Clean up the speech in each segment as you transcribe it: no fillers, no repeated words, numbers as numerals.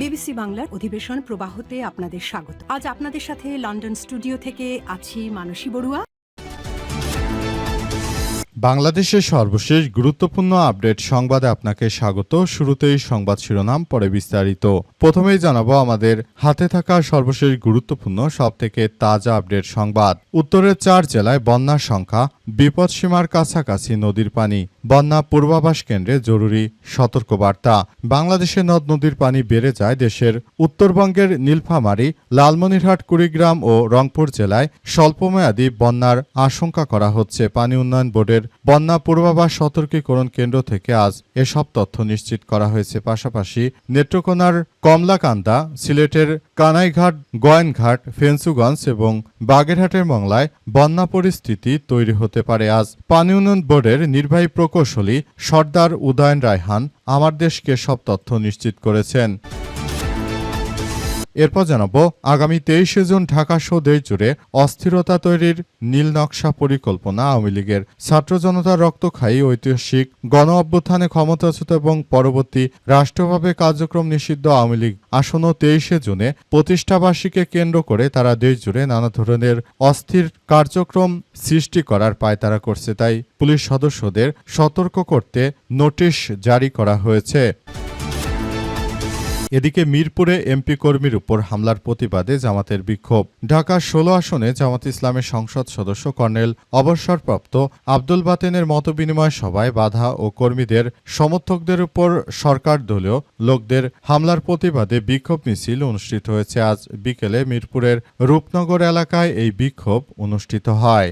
BBC বাংলার অধিবেশন প্রবাহতে আপনাদের স্বাগত। আজ আপনাদের সাথে লন্ডন স্টুডিও থেকে আছি মানসী বড়ুয়া। বাংলাদেশের সর্বশেষ গুরুত্বপূর্ণ আপডেট সংবাদে আপনাকে স্বাগত। শুরুতেই সংবাদ শিরোনাম, পরে বিস্তারিত। প্রথমেই জানাবো আমাদের হাতে থাকা সর্বশেষ গুরুত্বপূর্ণ সবথেকে তাজা আপডেট সংবাদ। উত্তরের 4 জেলায় বন্যার সংখ্যা, বিপদসীমার কাছাকাছি নদীর পানি, বন্যা পূর্বাভাস কেন্দ্রে জরুরি সতর্কবার্তা। বাংলাদেশে নদ নদীর পানি বেড়ে যায়। দেশের উত্তরবঙ্গের নীলফামারী, লালমনিরহাট, কুড়িগ্রাম ও রংপুর জেলায় স্বল্পমেয়াদী বন্যার আশঙ্কা করা হচ্ছে। পানি উন্নয়ন বোর্ডের বন্যা পূর্বাভাস সতর্কীকরণ কেন্দ্র থেকে আজ এসব তথ্য নিশ্চিত করা হয়েছে। পাশাপাশি নেত্রকোনার কমলাকান্দা, সিলেটের কানাইঘাট, গোয়েনঘাট, ফেঞ্চুগঞ্জ এবং বাগেরহাটের মংলায় বন্যা পরিস্থিতি তৈরি হতে পারে। আজ পানি উন্নয়ন বোর্ডের নির্বাহী প্রকৌশলী সর্দার উদয়ন রায়হান আমার দেশকে সব তথ্য নিশ্চিত করেছেন। এরপর জানাবো আগামী 23শে জুন ঢাকাসহ দেশজুড়ে অস্থিরতা তৈরির নীল নকশা পরিকল্পনা। আওয়ামী লীগের ছাত্র জনতার রক্তক্ষয়ী ঐতিহাসিক গণ অভ্যুত্থানে ক্ষমতাচ্যুত এবং পরবর্তী রাষ্ট্রভাবে কার্যক্রম নিষিদ্ধ আওয়ামী লীগ আসন্ন 23শে জুনে প্রতিষ্ঠাবার্ষিকীকে কেন্দ্র করে তারা দেশজুড়ে নানা ধরনের অস্থির কার্যক্রম সৃষ্টি করার পায়তারা করছে। তাই পুলিশ সদস্যদের সতর্ক করতে নোটিশ জারি করা হয়েছে। এদিকে মিরপুরে এমপি কর্মীর উপর হামলার প্রতিবাদে জামাতের বিক্ষোভ। ঢাকার 16 আসনে জামাত ইসলামের সংসদ সদস্য কর্নেল অবসরপ্রাপ্ত আব্দুল বাতেনের মতবিনিময় সভায় বাধা ও কর্মীদের সমর্থকদের উপর সরকার দলীয় লোকদের হামলার প্রতিবাদে বিক্ষোভ মিছিল অনুষ্ঠিত হয়েছে। আজ বিকেলে মিরপুরের রূপনগর এলাকায় এই বিক্ষোভ অনুষ্ঠিত হয়।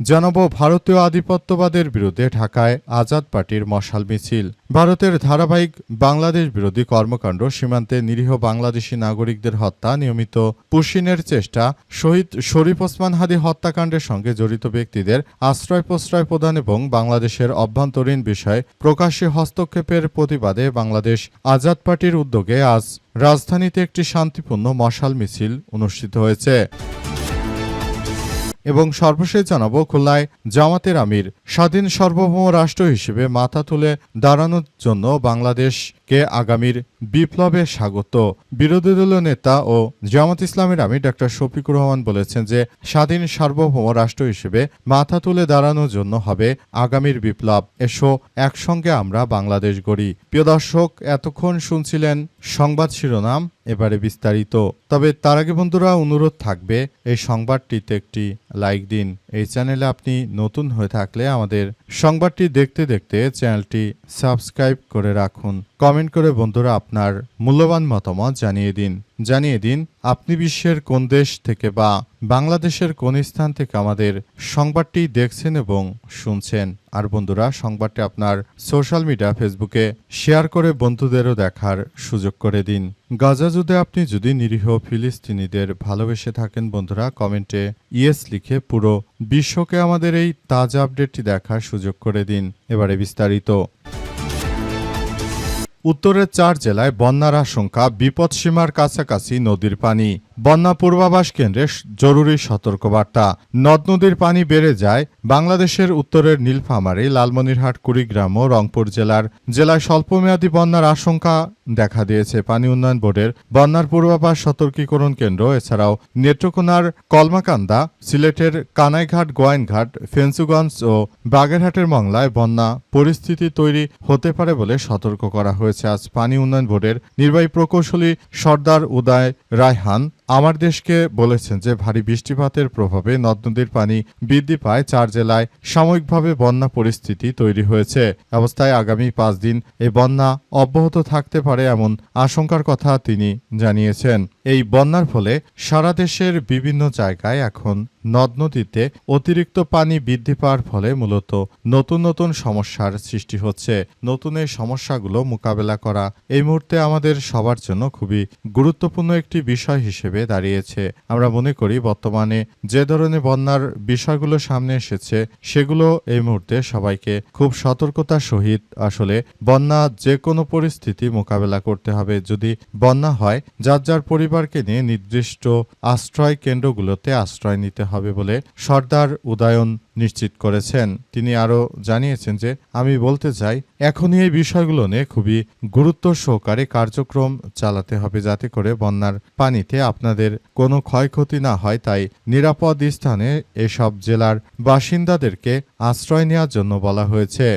জানাবো ভারতীয় আধিপত্যবাদের বিরুদ্ধে ঢাকায় আজাদ পার্টির মশাল মিছিল। ভারতের ধারাবাহিক বাংলাদেশ বিরোধী কর্মকাণ্ড, সীমান্তে নিরীহ বাংলাদেশি নাগরিকদের হত্যা, নিয়মিত পুশিনের চেষ্টা, শহীদ শরীফ ওসমান হাদি হত্যাকাণ্ডের সঙ্গে জড়িত ব্যক্তিদের আশ্রয় প্রশ্রয় প্রদান এবং বাংলাদেশের অভ্যন্তরীণ বিষয়ে প্রকাশ্যে হস্তক্ষেপের প্রতিবাদে বাংলাদেশ আজাদ পার্টির উদ্যোগে আজ রাজধানীতে একটি শান্তিপূর্ণ মশাল মিছিল অনুষ্ঠিত হয়েছে। এবং সর্বশেষ জানাবো খুলনায় জামাতের আমির স্বাধীন সার্বভৌম রাষ্ট্র হিসেবে মাথা তুলে দাঁড়ানোর জন্য বাংলাদেশকে আগামীর বিপ্লবে স্বাগত। বিরোধী দলীয় নেতা ও জামাত ইসলামের আমির ডক্টর শফিকুর রহমান বলেছেন যে স্বাধীন সার্বভৌম রাষ্ট্র হিসেবে মাথা তুলে দাঁড়ানোর জন্য হবে আগামীর বিপ্লব। এসো একসঙ্গে আমরা বাংলাদেশ গড়ি। প্রিয় দর্শক, এতক্ষণ শুনছিলেন সংবাদ শিরোনাম, এবারে বিস্তারিত। তবে তার আগে বন্ধুরা অনুরোধ থাকবে এই সংবাদটিতে একটি লাইক দিন। এই চ্যানেলে আপনি নতুন হয়ে থাকলে আমাদের সংবাদটি দেখতে দেখতে চ্যানেলটি সাবস্ক্রাইব করে রাখুন। কমেন্ট করে বন্ধুরা আপনার মূল্যবান মতামত জানিয়ে দিন আপনি বিশ্বের কোন দেশ থেকে বা বাংলাদেশের কোন স্থান থেকে আমাদের সংবাদটি দেখছেন এবং শুনছেন। আর বন্ধুরা, সংবাদটি আপনার সোশ্যাল মিডিয়া ফেসবুকে শেয়ার করে বন্ধুদেরও দেখার সুযোগ করে দিন। গাজা যুদ্ধে আপনি যদি নিরীহ ফিলিস্তিনিদের ভালোবেসে থাকেন বন্ধুরা, কমেন্টে ইয়েস লিখে পুরো বিশ্বকে আমাদের এই তাজা আপডেটটি দেখার সুযোগ করে দিন। এবারে বিস্তারিত। উত্তরের 4 জেলায় বন্যার আশঙ্কা, বিপদসীমার কাছাকাছি নদীর পানি, বন্যা পূর্বাভাস কেন্দ্রে জরুরি সতর্কবার্তা। নদ নদীর পানি বেড়ে যায়। বাংলাদেশের উত্তরের নীলফামারী, লালমনিরহাট, কুড়িগ্রাম ও রংপুর জেলায় স্বল্পমেয়াদী বন্যার আশঙ্কা দেখা দিয়েছে। পানি উন্নয়ন বোর্ডের বন্যার পূর্বাভাস সতর্কীকরণ কেন্দ্র এছাড়াও নেত্রকোনার কলমাকান্দা, সিলেটের কানাইঘাট, গোয়েনঘাট, ফেঞ্চুগঞ্জ ও বাগেরহাটের মংলায় বন্যা পরিস্থিতি তৈরি হতে পারে বলে সতর্ক করা হয়েছে। আজ পানি উন্নয়ন বোর্ডের নির্বাহী প্রকৌশলী সর্দার উদয় রায়হান আমার দেশকে বলেছেন যে ভারী বৃষ্টিপাতের প্রভাবে নদ নদীর পানি বৃদ্ধি পায়। 4 জেলায় সাময়িকভাবে বন্যা পরিস্থিতি তৈরি হয়েছে। অবস্থায় আগামী 5 দিন এই বন্যা অব্যাহত থাকতে পারে এমন আশঙ্কার কথা তিনি জানিয়েছেন। এই বন্যার ফলে সারা দেশের বিভিন্ন জায়গায় এখন নদ নদীতে অতিরিক্ত পানি বৃদ্ধি পাওয়ার ফলে মূলত নতুন নতুন সমস্যার সৃষ্টি হচ্ছে। নতুন এই সমস্যাগুলো মোকাবেলা করা এই মুহূর্তে আমাদের সবার জন্য খুবই গুরুত্বপূর্ণ একটি বিষয় হিসেবে দাঁড়িয়েছে। আমরা মনে করি বর্তমানে যে ধরনের বন্যার বিষয়গুলো সামনে এসেছে সেগুলো এই মুহূর্তে সবাইকে খুব সতর্কতার সহিত আসলে বন্যা যে কোনো পরিস্থিতি মোকাবেলা করতে হবে। যদি বন্যা হয়, যার যার পরিবার পরিবারকে নিয়ে নির্দিষ্ট আশ্রয় কেন্দ্রগুলোতে আশ্রয় নিতে হবে বলে সর্দার উদয়ন নিশ্চিত করেছেন। তিনি আরও জানিয়েছেন যে, আমি বলতে চাই, এখনই এই বিষয়গুলো নিয়ে খুবই গুরুত্ব সহকারে কার্যক্রম চালাতে হবে, যাতে করে বন্যার পানিতে আপনাদের কোনো ক্ষয়ক্ষতি না হয়। তাই নিরাপদ স্থানে এসব জেলার বাসিন্দাদেরকে আশ্রয় নেওয়ার জন্য বলা হয়েছে।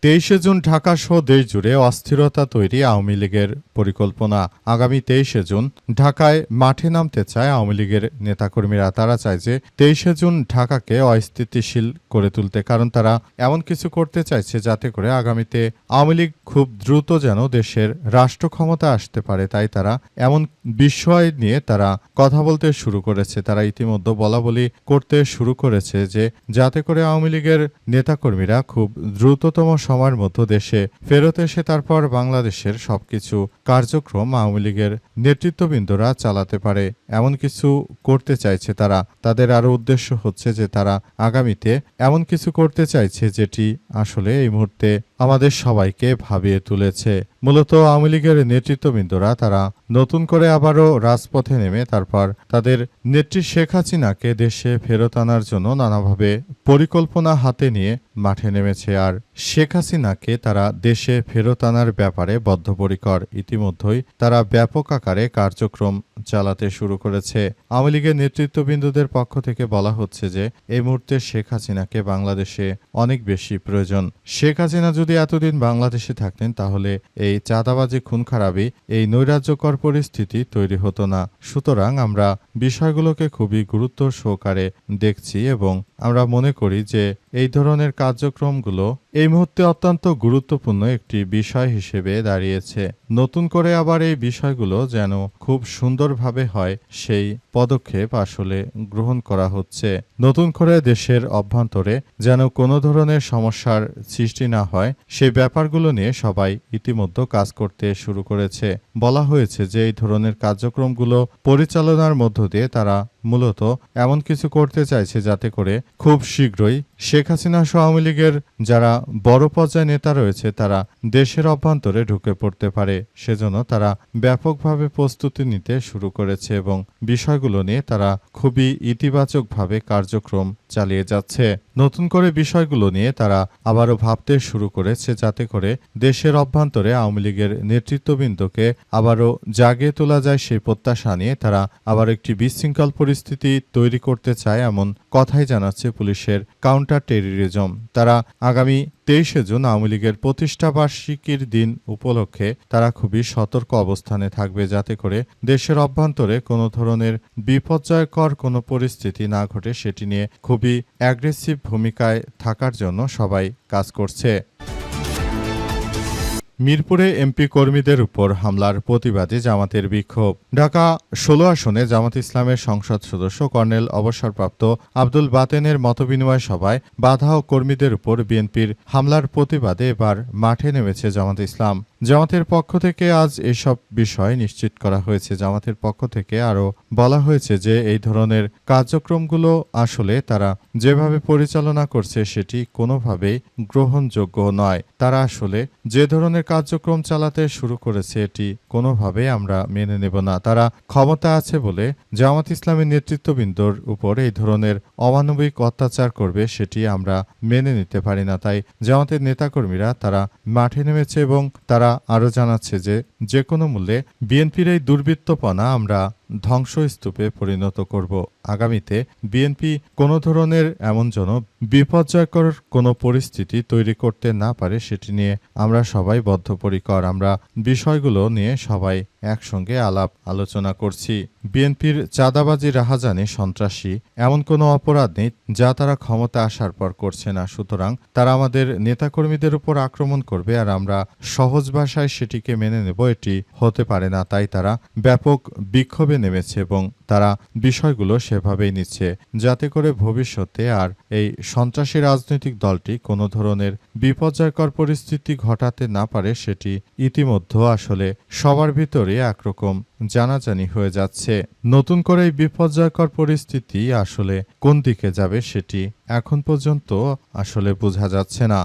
23 জুন ঢাকা সহ দেশ জুড়ে অস্থিরতা তৈরি আওয়ামী লীগের পরিকল্পনা। আগামী 23 জুন ঢাকায় মাঠে নামতে চায় আওয়ামী লীগের নেতাকর্মীরা। তারা চায় যে 23 জুন ঢাকাকে অস্থিতিশীল করে তুলতে, কারণ তারা এমন কিছু করতে চাইছে যাতে করে আগামীতে আওয়ামী লীগ খুব দ্রুত যেন দেশের রাষ্ট্র ক্ষমতা আসতে পারে। তাই তারা এমন বিষয় নিয়ে তারা কথা বলতে শুরু করেছে। তারা ইতিমধ্যে বলাবলি করতে শুরু করেছে যে যাতে করে আওয়ামী লীগের নেতাকর্মীরা খুব দ্রুততম সময়ের মধ্যে দেশে ফেরত এসে তারপর বাংলাদেশের সবকিছু কার্যক্রম আওয়ামী লীগের নেতৃত্ববৃন্দরা চালাতে পারে, এমন কিছু করতে চাইছে তারা। তাদের আরো উদ্দেশ্য হচ্ছে যে তারা আগামীতে এমন কিছু করতে চাইছে যেটি আসলে এই মুহূর্তে আমাদের সবাইকে ভাবিয়ে তুলেছে। মূলত আওয়ামী লীগের নেতৃত্ববৃন্দরা তারা নতুন করে আবারও রাজপথে নেমে তারপর তাদের নেত্রী শেখ হাসিনাকে দেশে ফেরত আনার জন্য নানাভাবে পরিকল্পনা হাতে নিয়ে মাঠে নেমেছে। আর শেখ হাসিনাকে তারা দেশে ফেরত আনার ব্যাপারে বদ্ধপরিকর। ইতিমধ্যেই তারা ব্যাপক আকারে কার্যক্রম চালাতে শুরু করেছে। আওয়ামী লীগের নেতৃত্ববৃন্দদের পক্ষ থেকে বলা হচ্ছে যে এই মুহূর্তে শেখ হাসিনাকে বাংলাদেশে অনেক বেশি প্রয়োজন। শেখ হাসিনা যদি এতদিন বাংলাদেশে থাকতেন তাহলে এই চাঁদাবাজি, খুন খারাপি, এই নৈরাজ্যকর পরিস্থিতি তৈরি হতো না। সুতরাং আমরা বিষয়গুলোকে খুবই গুরুত্ব সহকারে দেখছি এবং আমরা মনে করি যে এই ধরনের কার্যক্রমগুলো এই মুহূর্তে অত্যন্ত গুরুত্বপূর্ণ একটি বিষয় হিসেবে দাঁড়িয়েছে। নতুন করে আবার এই বিষয়গুলো যেন খুব সুন্দরভাবে হয় সেই পদক্ষেপ আসলে গ্রহণ করা হচ্ছে। নতুন করে দেশের অভ্যন্তরে যেন কোনো ধরনের সমস্যার সৃষ্টি না হয় সেই ব্যাপারগুলো নিয়ে সবাই ইতিমধ্যে কাজ করতে শুরু করেছে। বলা হয়েছে যে এই ধরনের কার্যক্রমগুলো পরিচালনার মধ্য দিয়ে তারা মূলত এমন কিছু করতে চাইছে যাতে করে খুব শীঘ্রই শেখ হাসিনা সহ আওয়ামী লীগের যারা বড় পর্যায়ে নেতা রয়েছে তারা দেশের অভ্যন্তরে ঢুকে পড়তে পারে। সেজন্য তারা ব্যাপকভাবে প্রস্তুতি নিতে শুরু করেছে এবং বিষয়গুলো নিয়ে তারা খুবই ইতিবাচকভাবে কার্যক্রম চালিয়ে যাচ্ছে। নতুন করে বিষয়গুলো নিয়ে তারা আবারও ভাবতে শুরু করেছে যাতে করে দেশের অভ্যন্তরে আওয়ামী লীগের নেতৃত্ববৃন্দকে আবারও জাগিয়ে তোলা যায় সেই প্রত্যাশা নিয়ে তারা আবার একটি বিশৃঙ্খল পরিস্থিতি তৈরি করতে চায়, এমন কথাই জানাচ্ছে পুলিশের কাউন্টার টেররিজম। তারা আগামী 23 জুন আওয়ামী লীগের প্রতিষ্ঠা বার্ষিকীর দিন উপলক্ষে তারা খুবই সতর্ক অবস্থানে থাকবে যাতে করে দেশের অভ্যন্তরে কোনো ধরনের বিপর্যয়কর কোনো পরিস্থিতি না ঘটে সেটি নিয়ে খুবই অ্যাগ্রেসিভ ভূমিকায় থাকার জন্য সবাই কাজ করছে। মিরপুরে এমপি কর্মীদের উপর হামলার প্রতিবাদে জামাতের বিক্ষোভ। ঢাকা 16 আসনে জামাত ইসলামের সংসদ সদস্য কর্নেল অবসরপ্রাপ্ত আব্দুল বাতেনের মতবিনিময় সভায় বাধা ও কর্মীদের উপর বিএনপির হামলার প্রতিবাদে এবার মাঠে নেমেছে জামাত ইসলাম। জামাতের পক্ষ থেকে আজ এসব বিষয় নিশ্চিত করা হয়েছে। জামাতের পক্ষ থেকে আরও বলা হয়েছে যে এই ধরনের কার্যক্রমগুলো আসলে তারা যেভাবে পরিচালনা করছে সেটি কোনোভাবেই গ্রহণযোগ্য নয়। তারা আসলে যে ধরনের কার্যক্রম চালাতে শুরু করেছে এটি কোনোভাবেই আমরা মেনে নেব না। তারা ক্ষমতা আছে বলে জামাত ইসলামের নেতৃত্ববৃন্দর উপর এই ধরনের অমানবিক অত্যাচার করবে সেটি আমরা মেনে নিতে পারি না। তাই জামাতের নেতাকর্মীরা তারা মাঠে নেমেছে এবং তারা আরও জানাচ্ছে যে যে কোনো মূল্যে বিএনপির এই দুর্বৃত্তপনা আমরা ধ্বংসস্তূপে পরিণত করব। আগামীতে বিএনপি কোনো ধরনের এমন যেন বিপর্যয়কর কোনো পরিস্থিতি তৈরি করতে না পারে সেটি নিয়ে আমরা সবাই বদ্ধপরিকর। আমরা বিষয়গুলো নিয়ে সবাই একসঙ্গে আলাপ আলোচনা করছি। বিএনপির চাঁদাবাজি, রাহাজানি, সন্ত্রাসী এমন কোনো অপরাধ নেই যা তারা ক্ষমতা আসার পর করছে না। সুতরাং তারা আমাদের নেতাকর্মীদের উপর আক্রমণ করবে আর আমরা সহজ ভাষায় সেটিকে মেনে নেব, এটি হতে পারে না। তাই তারা ব্যাপক বিক্ষোভে নেমেছে এবং তারা বিষয়গুলো সেভাবেই নিচ্ছে যাতে করে ভবিষ্যতে আর এই সন্ত্রাসী রাজনৈতিক দলটি কোনো ধরনের বিপর্যয়কর পরিস্থিতি ঘটাতে না পারে সেটি ইতিমধ্যে আসলে সবার ভিতরে একরকম জানাজানি হয়ে যাচ্ছে। নতুন করে এই বিপর্যয়কর পরিস্থিতি আসলে কোন দিকে যাবে সেটি এখন পর্যন্ত আসলে বোঝা যাচ্ছে না।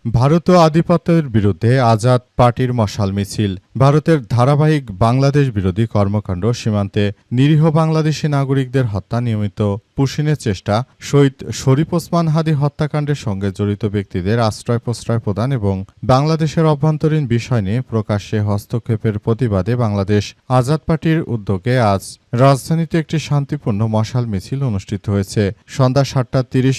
ভারতীয় আধিপত্যের বিরুদ্ধে আজাদ পার্টির মশাল মিছিল। ভারতের ধারাবাহিক বাংলাদেশ বিরোধী কর্মকাণ্ড, সীমান্তে নিরীহ বাংলাদেশি নাগরিকদের হত্যা, নিয়মিত পুশিনের চেষ্টা, শহীদ শরীফ ওসমান হাদি হত্যাকাণ্ডের সঙ্গে জড়িত ব্যক্তিদের আশ্রয় প্রশ্রয় প্রদান এবং বাংলাদেশের অভ্যন্তরীণ বিষয় নিয়ে প্রকাশ্যে হস্তক্ষেপের প্রতিবাদে বাংলাদেশ আজাদ পার্টির উদ্যোগে আজ রাজধানীতে একটি শান্তিপূর্ণ মশাল মিছিল অনুষ্ঠিত হয়েছে। সন্ধ্যা ৭টা ৩০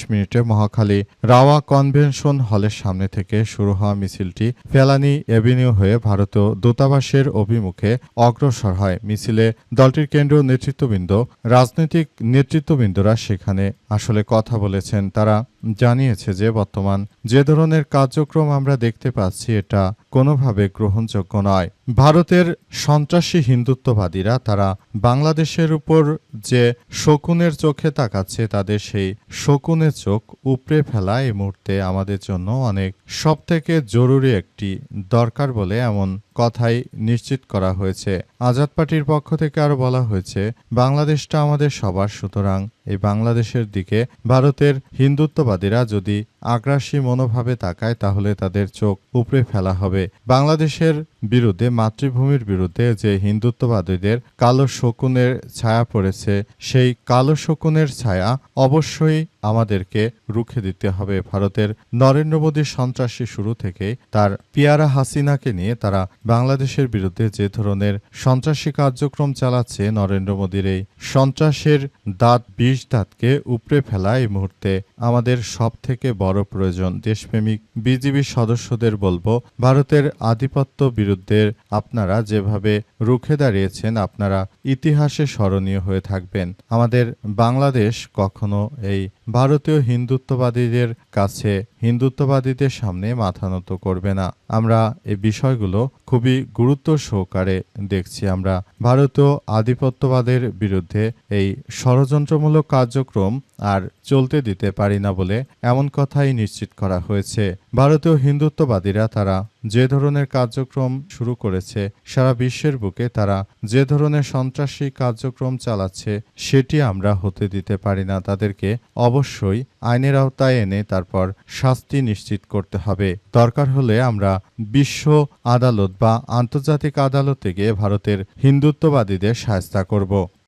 মহাখালী রাওয়া কনভেনশন হলের সামনে থেকে শুরু হওয়া মিছিলটি ফেলানি এভিনিউ হয়ে ভারতীয় দূতাবাসের অভিমুখে অগ্রসর হয়। মিছিলে দলটির কেন্দ্রীয় নেতৃত্ববৃন্দ, রাজনৈতিক নেতৃত্ববৃন্দরা সেখানে আসলে কথা বলেছেন। তারা জানিয়েছে যে বর্তমান যে ধরনের কার্যক্রম আমরা দেখতে পাচ্ছি এটা কোনোভাবে গ্রহণযোগ্য নয়। ভারতের সন্ত্রাসী হিন্দুত্ববাদীরা তারা বাংলাদেশের উপর যে শকুনের চোখে তাকাচ্ছে, তাদের সেই শকুনের চোখ উপড়ে ফেলা এই মুহূর্তে আমাদের জন্য অনেক সবথেকে জরুরি একটি দরকার বলে এমন কথাই নিশ্চিত করা হয়েছে। আজাদ পার্টির পক্ষ থেকে আরো বলা হয়েছে, বাংলাদেশটা আমাদের সবার, সুতরাং এই বাংলাদেশের দিকে ভারতের হিন্দুত্ববাদীরা যদি আগ্রাসী মনোভাবে তাকায় তাহলে তাদের চোখ উপড়ে ফেলা হবে। বাংলাদেশের বিরুদ্ধে, মাতৃভূমির বিরুদ্ধে যে হিন্দুত্ববাদীদের কালো শকুনের ছায়া পড়েছে, সেই কালো শকুনের ছায়া অবশ্যই আমাদেরকে রুখে দিতে হবে। ভারতের নরেন্দ্র মোদীর সন্ত্রাসী শুরু থেকে তার পিয়ারা হাসিনাকে নিয়ে তারা বাংলাদেশের বিরুদ্ধে যে ধরনের সন্ত্রাসী কার্যক্রম চালাচ্ছে, নরেন্দ্র মোদীর এই সন্ত্রাসের বিষ দাঁতকে উপড়ে ফেলা এই মুহূর্তে আমাদের সব থেকে বড় প্রয়োজন। দেশপ্রেমিক বিজিবি সদস্যদের বলবো, ভারতের আধিপত্য বিরুদ্ধে আপনারা যেভাবে রুখে দাঁড়িয়েছেন, আপনারা ইতিহাসে স্মরণীয় হয়ে থাকবেন। আমাদের বাংলাদেশ কখনো এই ভারতীয় হিন্দুত্ববাদীদের কাছে, হিন্দুত্ববাদীদের সামনে মাথা নত করবে না। আমরা এই বিষয়গুলো খুবই গুরুত্ব সহকারে দেখছি। আমরা ভারতীয় আধিপত্যবাদের বিরুদ্ধে এই ষড়যন্ত্রমূলক কার্যক্রম আর চলতে দিতে পারি না বলে এমন কথাই নিশ্চিত করা হয়েছে। ভারতীয় হিন্দুত্ববাদীরা তারা যে ধরনের কার্যক্রম শুরু করেছে, সারা বিশ্বের বুকে তারা যে ধরনের সন্ত্রাসী কার্যক্রম চালাচ্ছে, সেটি আমরা হতে দিতে পারি না। তাদেরকে অবশ্যই আইনের আওতায় এনে তারপর শাস্তি নিশ্চিত করতে হবে। দরকার হলে আমরা বিশ্ব আদালত বা আন্তর্জাতিক আদালতে গিয়ে ভারতের হিন্দুত্ববাদীদের শায়েস্তা করব।